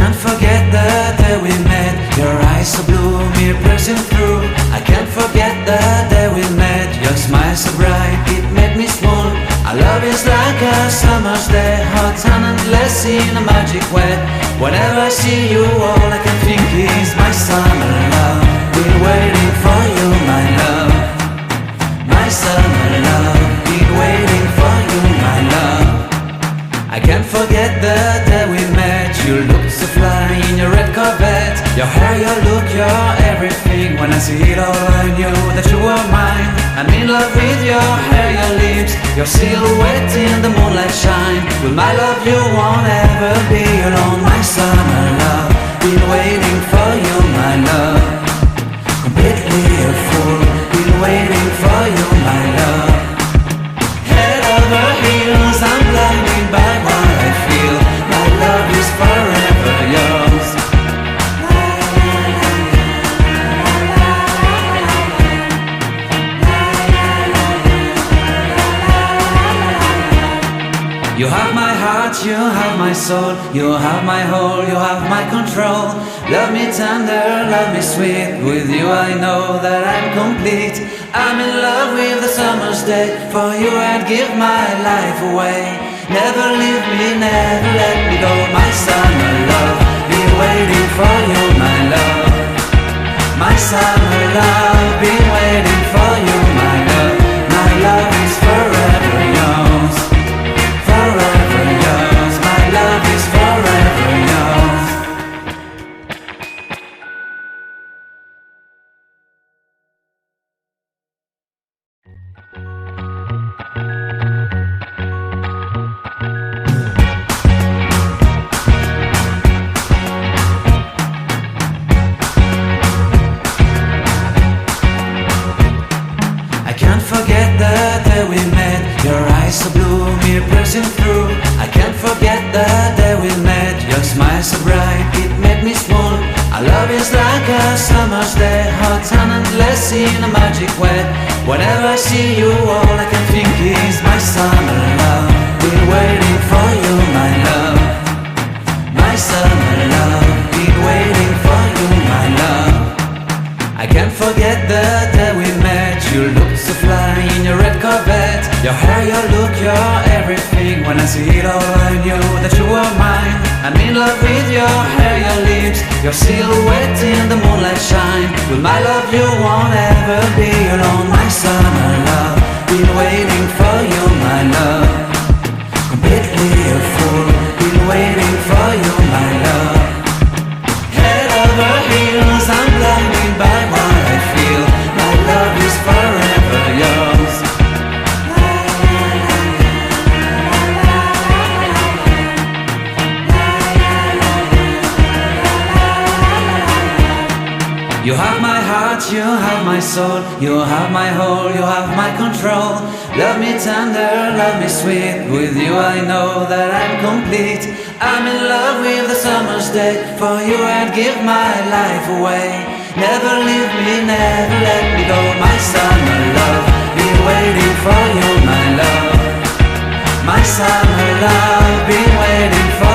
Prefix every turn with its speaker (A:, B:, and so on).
A: can't forget the day we met. Your eyes so blue, me piercing through. I can't forget the day we met. Your smile so bright, it made me swoon. Our love is like a summer's day, hot and endless in a magic way. Whenever I see you, all I can think is my summer love. Been waiting for you, my love. My summer love. Been waiting for you, my love. I can't forget the day we met. You looked so fly in your red Corvette. Your hair, your look, your everything. When I see it all, I knew that you were mine. I'm in love with your hair, your lips, your silhouette in the moonlight shine. With my love you won't ever be alone. My summer love, been waiting for you, my love. Completely a fool, been waiting for you, my love. Head over heels, I'm blinded by what I feel. My love is forever yours. You have my heart, you have my soul. You have my whole, you have my control. Love me tender, love me sweet. With you I know that I'm complete. I'm in love with the summer's day. For you I'd give my life away. Never leave me, never let me go. My summer love, been waiting for you, my love. My summer love, been waiting for you, my love. My love is forever yours. Forever yours, my love is forever yours. I can't forget the day we met. Your eyes so blue, me piercing through. I can't forget the day we met. Your smile so bright, it made me swoon. Our love is like a summer's day, hot and endless in a magic way. Whenever I see you, all I can think is my summer love. Been waiting for you, my love. My summer love, been waiting for you, my love. I can't forget the day we met. You looked so fly in your red Corvette. Your hair, your look, your everything. When I see it all, I knew that you were mine. I'm in love with your hair, your lips, your silhouette in the moonlight shine. With my love you won't ever be alone. My summer love, been waiting for you, my love. Completely a fool, been waiting for you, my love. Head over heels, I'm blinded by what I feel. My love is forever yours. You have my heart, you have my soul. You have my whole, you have my control. Love me tender, love me sweet. With you I know that I'm complete. I'm in love with the summer's day. For you I'd give my life away. Never leave me, never let me go. My summer love, been waiting for you, my love. My summer love, been waiting for